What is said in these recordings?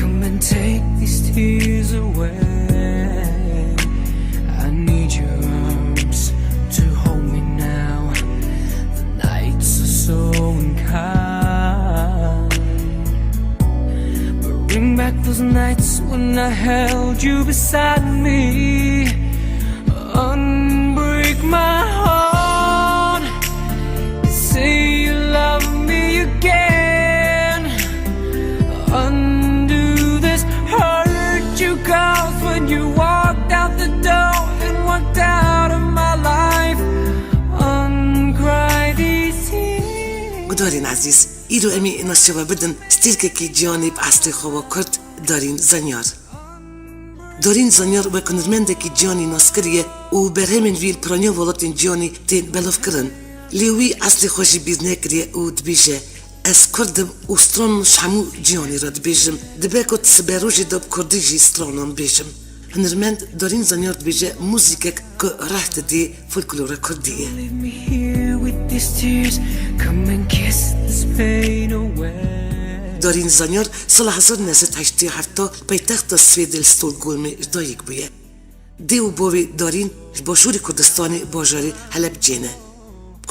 come and take these tears away. I need your arms to hold me now. The nights are so unkind, but bring back those nights when I held you beside me. Unbreak my heart, say you love me again. Undo this hurt you caused when you walked out the door and walked out of my life. Uncry these tears. Dörrin Aziz, ایرو امی ناسیوه بدن ستیرکه کی جانی بأصل خوا کرد دارین زنیار. دارین زنیار و کنرمنده کی جانی ناسکریه و برهمن ویل پرانیا ولاتین جانی تین بلوف کرن. لیوی اصل خوشی بیز نکریه و دبیجه از کردم و ستران شمو جانی را دبیجم دبه کت سبروجی دب کردی جی سترانان بیجم. هنرمند دارین زنیار دبیجه موزیکک که رحت دی فولکلور کردیه. Leave me here with these tears. Come and kiss this pain away. دارین زنیار سال 1987 پایتخت سوید استکهلم دایک بوده. دیو باوی دارین باشوری کردستانی باجاری حلب جنه.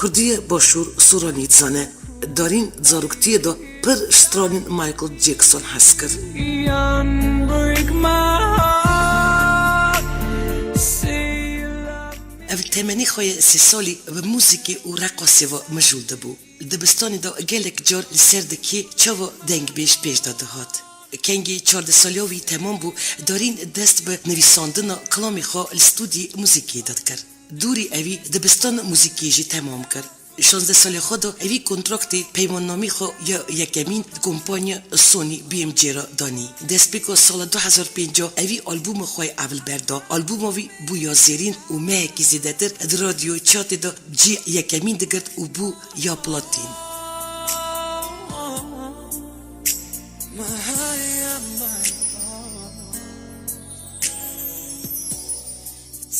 کردی باشور سورانیت زنه. دارین زاروکتی دا پر شترانین مایکل جکسون هست کرد. Unbreak my heart. Say you love me. او تمنی خوی 3 سالی به موسیقی و رقصی و مشغول بود. دبستانی دا گلک جار لسردکی چاو دنگ بیش پیش داده هات. کنگی 14 سالیوی تمام بو دارین دست به نویساندن کلامی خو استودی موسیقی داد کرد. دوری اوی دبستان موسیقی جی تمام کرد. 16 سال خود اوی کنترکتی پیمان نامی خو یا یکمین کمپانی سونی BMG را دانی. دست بیکو سال 2005 اوی آلبوم خوی اول بردا. آلبوم اوی بو یا زیرین و مهکی زیده تر در رادیو چاتی دا جی یکمین دگرد و بو یا پلاتین.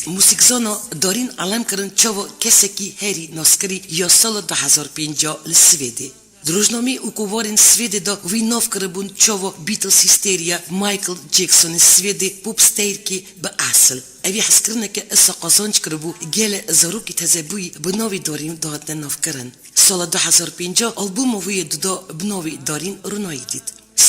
موسیقزانا دارین علم کرن چاو کسی که هری ناسکری یا سال 2005 لسویده. دروجنامی او کووارین سویده دا وی ناف کربون چاو بیتلز هیستریا مایکل جکسون سویده پوپ ستیر که به اصل. اوی حس کرنه که اصلا قازانج کربو گل زاروکی تزبوی بناوی دارین دادن ناف کرن. سال 2005 آلبوم وی دا بناوی دارین رونایی دید.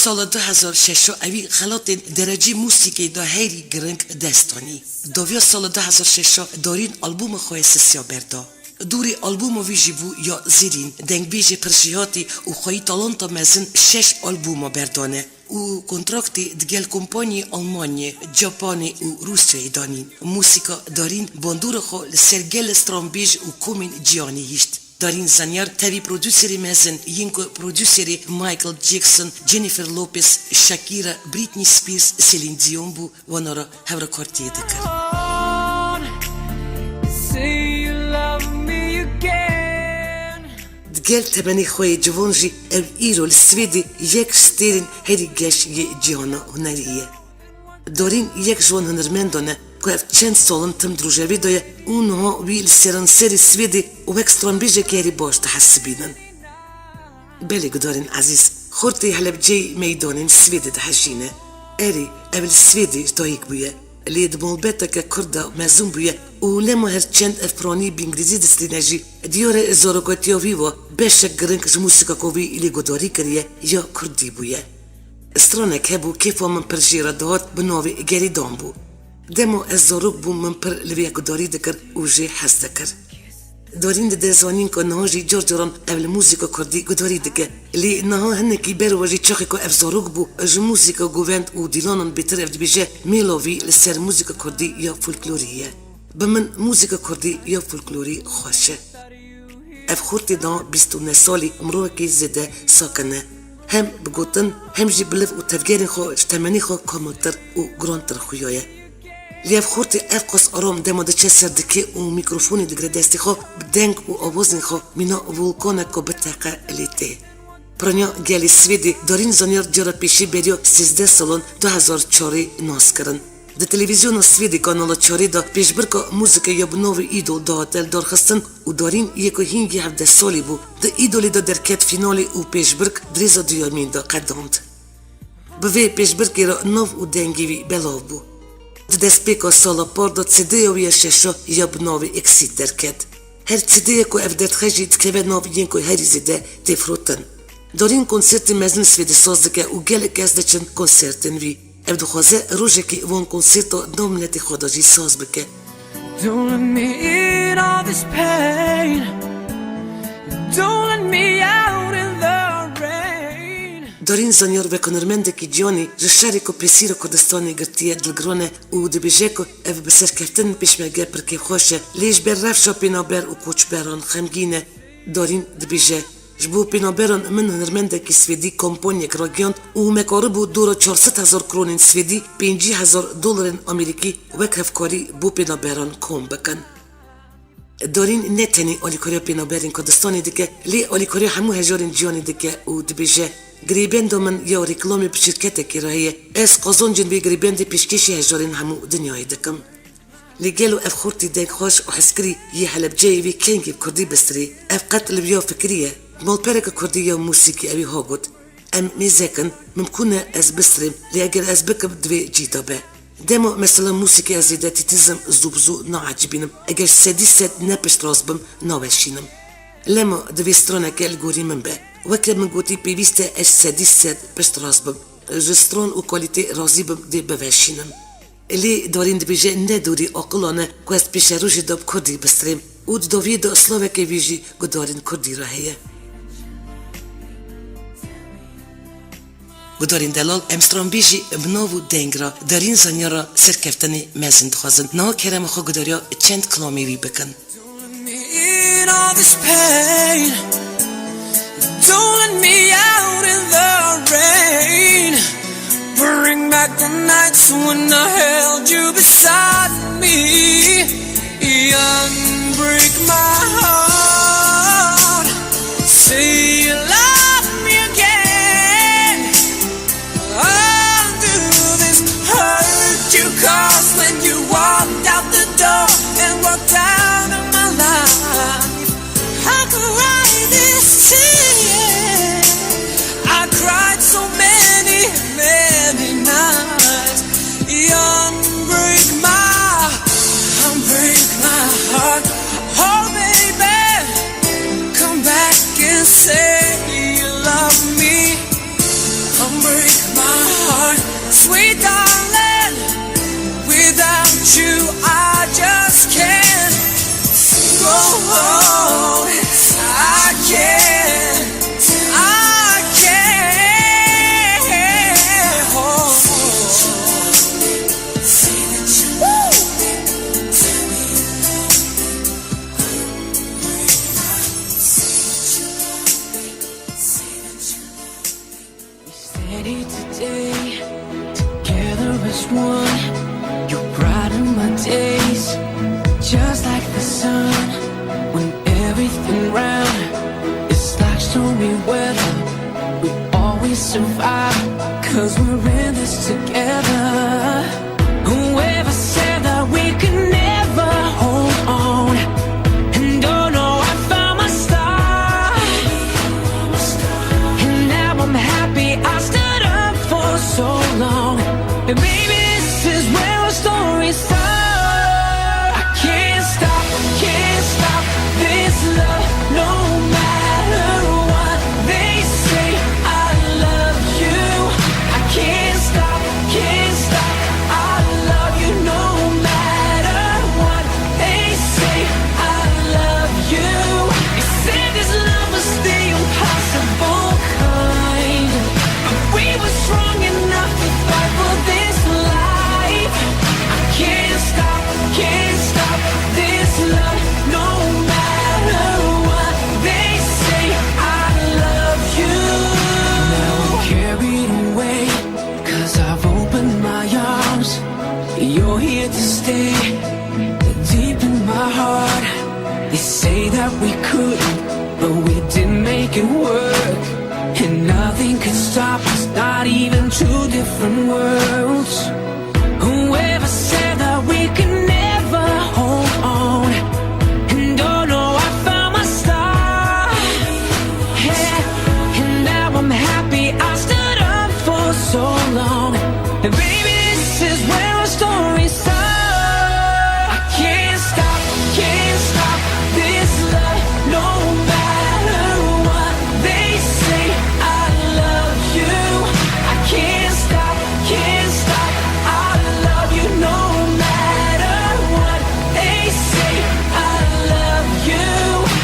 سال 2006 اوی خلات درجه موسیقی دا هیری گرنگ دستانی. دویا سال 2006 دارین آلبوم خوی سسیا بردا. دوری آلبوم وی جیبو یا زیرین دنگ بیجه پرشیاتی و خوی تالانتا مزن 6 آلبوم بردانه. و کنترکتی دگل کمپانی آلمانی، ژاپنی و روسیه دانین. موسیقا دارین باندور خو سرگل استرامبیج و کومین جیانی هیشت. دارین زنیار تابی پرودوسری مزن یینکو پرودوسری مایکل جکسون، جنیفر لوپز، شاکیرا، بریتنی سپیرز، سیلین دیون بو و نارا هفره کارتیه دکر. دگل تبنی خوی جوانجی او ایرو لسویدی یک ستیرین هری گش یه جیانا هنریه. دارین یک جوان هنرمندانه که اف چند سالن تم دروجوی دایه اونها ویل سران سری سویدی و اکستران بیجه که هری باش تحسبینن. بله گدارین عزیز خورتی حلب جی میدانین سویدی تحشینه. اری اول سویدی دایک بویه. لید مولبتا که کرده مزون بویه و لما هر چند افرانی بینگریزی دستی نجی دیاره زاروگاتیاوی و بشک گرنگ موسیقا کوی ایلی گداری کریه یا کردی بویه. استرانک هبو کیفا من پر جیره دهات بناوی گری دام بو. دمو از زاروگ بو من پر لویه گداری دکر و جی حس دکر. دارین ده زانین که نها جی جرجران اول موسیقا کردی گداری دکر لی نها هنکی برو جی چاقی که اف زاروگ بو جو موسیقا گووند و دیلانان بیتر اف بیجه میلاوی لسر موسیقا کردی یا فولکلوریه. بمن موسیقا کردی یا فولکلوری خوشه. اف خورتی دان 29 سالی امروه که زده ساکنه. هم بگوتن هم جی بلف و تفگیرین خو اجتمانی خو کاملتر و گرانتر خویایه. لیف خورتی اف قص آرام دما ده چه سردکی و میکروفونی دگره دستی خو بدنگ و آوازین خو مینا ولکانه که بتاقه لیته. پرانیا گلی سویدی دارین زنیار جارا پیشی بریو 13 سالن 2004 ناس کرن. ده تلویزیون سویدی کانال 4 دا پیشبرکا موزیک یا بناوی ایدول داتل دارخستن و دارین یکو هینگی 17 سالی بو. ده ایدولی دا درکت فینالی و پیشبرک دریزا دیامین دا قداند. Bëve peshbërkiro nov u dengivi belovbu. Dhe spiko solo pordo cidejovi e shesho job novi eksiterket. Her cideje ku evdet xheji tkeve nov jenko herizide te frutën. Dorin koncerti mezin svedi sozdike u gele kezdeqen koncertin vi. Evdu xoze rujeki von koncerto domleti xodoji sozbike. Don't let me in all this pain. Don't let me out in the rain. Dorin zonjorve konërmende ki gjoni, rëshari ko pesiro ko dëstoni gërtije dëlgrone u dëbizheko ev bësër keftin pishmege për ke khoshe, lish ber rafsho pinober u kuqberon khemgine. Dorin dëbizhe, zhbu pinoberon më nërmende ki svedi komponje krogion u me korëbu duro 400,000 kronin svedi, $50,000 Ameriki u e krefkori bu pinoberon kombëkën. Dorin neteni olikorio pinoberin ko dëstoni dike, li olikorio hamu hezhorin gjoni dike u dëbizhe, Gribendomën jo reklomi për shirkete kiraje, es kozon gjën bi gribendi pishkishi hezhorin hamu dënjoj dëkëm. Ligelu ev khurti denk hosh u heskri yi halebgjejevi kengi kurdi bestri, ev qatl bjo fikrije, molpereke kurdi jo musiki evi hogut, em mizekën mümkune ez bestrim li eger ez bëkëm dve gjitobe. Demo mesela musiki ez identitizm zubzu no acibinim, eger sediset ne pështrosbëm no veshinim. Lemo dve strone ke algoritmën be, وكل من قوتي بيبيستا اش سادسات باش تراسبم جسترون و كواليتي رازيبم دي بفاشينم اللي دورين دبيجي ندوري اقلونا كواست بيشاروجي دوب كردي بستريم ود دوفي دو سلوفاكي بيجي قدورين كردي راهية قدورين دلال امسترون بيجي بنوفو دينغرا دارين زنيارا سركفتني مازن دخوازن نو كرام خو قدوريو چند كلامي بي بكن In all this pain. Don't let me out in the rain. Bring back the nights when I held you beside me. Unbreak my heart. Say you love me again. I'll do this hurt you caused when you walked out the door and walked out of my life. I could write this tears. I cried so many, many nights. Unbreak my heart. Oh baby, come back and say you love me. Unbreak my heart, sweet darling. Without you, I just can't go on. I can't. Steady today, together as one. You brighten my days, just like the sun. When everything round is like stormy weather, we always survive, 'cause we're in this together. Whoever said that we could never hold on, and oh no, I found my star. And now I'm happy I stood up for so long. And baby, this is where our story starts. I can't stop this love, no matter what they say. I love you. I can't stop. I love you no matter what they say. I love you. They said this love was the impossible kind, but we were strong enough to fight for this life. I can't stop this love, no matter what they say. I love you. Now I'm carried away, 'cause I've opened my arms. You're here to stay, deep in my heart. They say that we couldn't, but we did make it work. And nothing could stop us, not even two different worlds. Whoever said that we could never hold on, and oh no, I found my star. Yeah, and now I'm happy I stood up for so long. And baby, this is where our story starts. I can't stop this love, no matter what they say. I love you. I can't stop, I love you no matter what they say. I love you.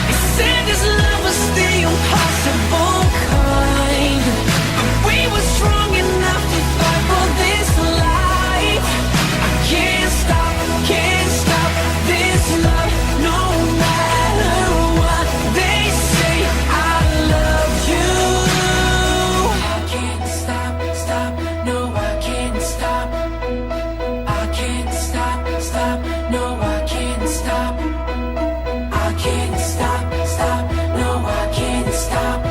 They said this love was the impossible kind, but we were strong enough to fight for this life. I can't stop this love, no matter what they say. I love you. I can't stop, no, I can't stop. I can't stop, no, I can't stop. I can't stop, no, I can't stop.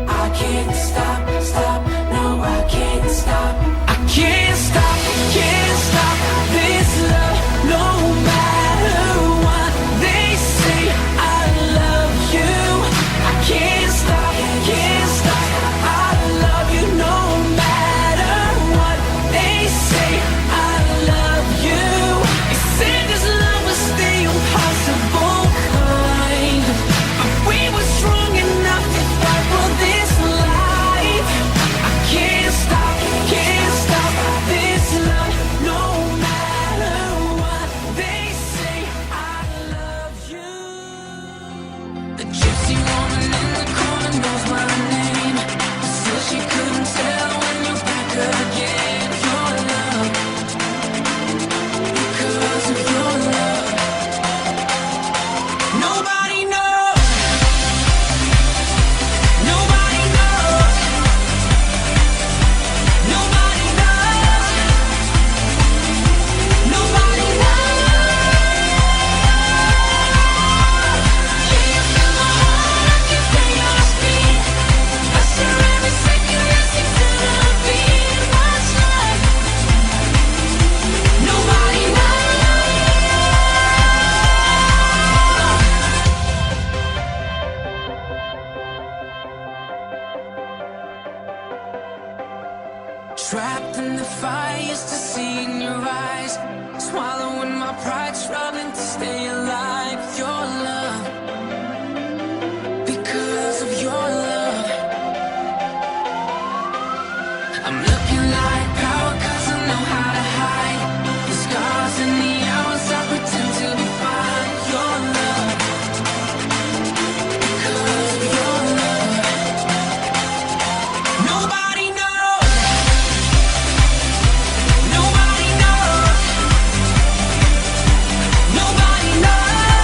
I can't stop, no, I can't stop. I can't stop this love, no matter what they say. I love you. I can't stop, I love you no matter what they say. I love you. They said this love was the impossible kind, but we were strong enough to fight for this life. I can't stop this love, no matter what they say. I love you. The gypsy woman in the corner knows my name. Says she couldn't tell when you're back again. Your love, because of your love. Nobody knows. Nobody knows. Nobody knows. Nobody knows. Yeah, you fill my heart, I can feel your speed. I share every second listening to the beat. What's love? Nobody knows. Trapped in the fire, used to see in your eyes. Swallowing my pride, struggling to stay alive. Your love, because of your love. I'm looking like power, cause I know how to hide the scars and the hours I pretend to be fine. Your love, because of your love. Nobody knows. Nobody knows. Nobody knows.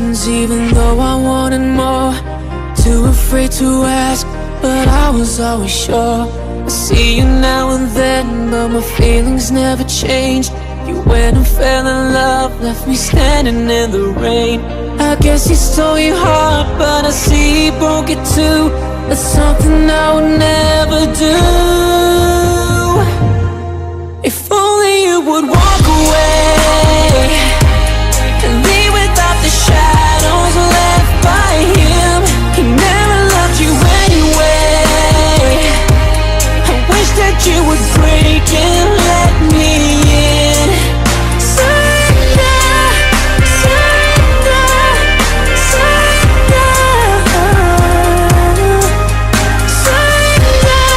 feelings even though I wanted more. Too afraid to ask, but I was always sure. I see you now and then, but my feelings never change. You went and fell in love, left me standing in the rain. I guess he stole your heart, but I see he broke it too. That's something I would never do. If only you would walk away and leave without the shadows left by him. He never loved you anyway. I wish that you would break and let me in. Surrender, surrender, surrender, surrender,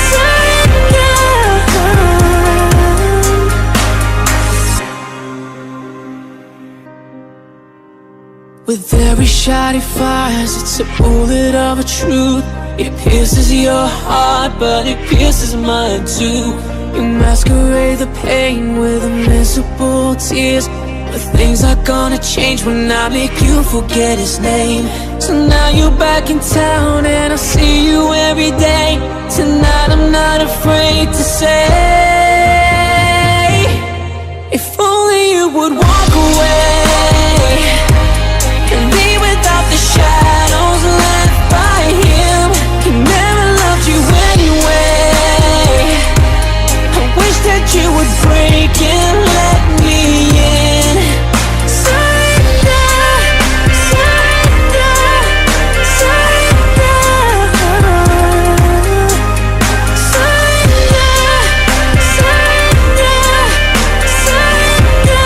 surrender. With every shot he fires, it's a bullet of a truth. It pierces your heart, but it pierces mine too. You masquerade the pain with invisible tears, but things are gonna change when I make you forget his name. So now you're back in town and I see you every day. Tonight I'm not afraid to say, if only you would walk away and be without the shadows left by him. He never loved you anyway. I wish that you would break and let me in. Surrender, surrender, surrender, surrender, surrender.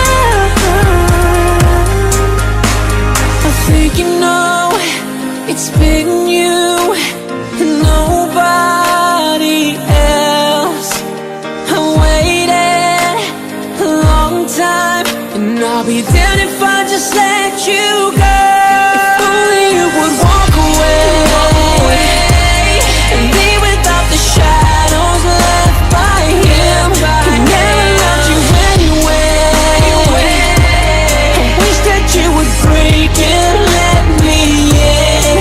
I think you know it's been you and nobody else. I waited a long time, and I'll be damned if I just let you go. If only you would walk away and be without the shadows left by him. He never loved you anyway. I wish that you would break and let me in.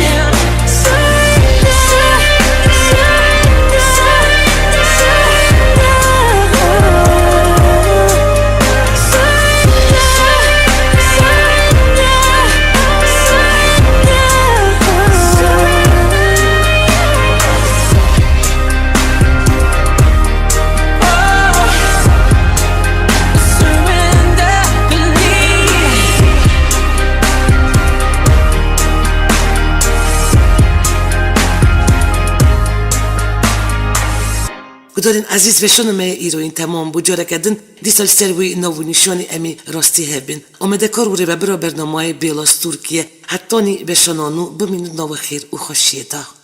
Surrender, surrender, Għudorin Aziz veċonu me iruin tamon buġora kadin disol serwi novu nixoni emi rosti hebin. O me dekoru riba Robert Nomaj Bilos Turkije, hattoni veċononu b'min novu xir u xoxieta.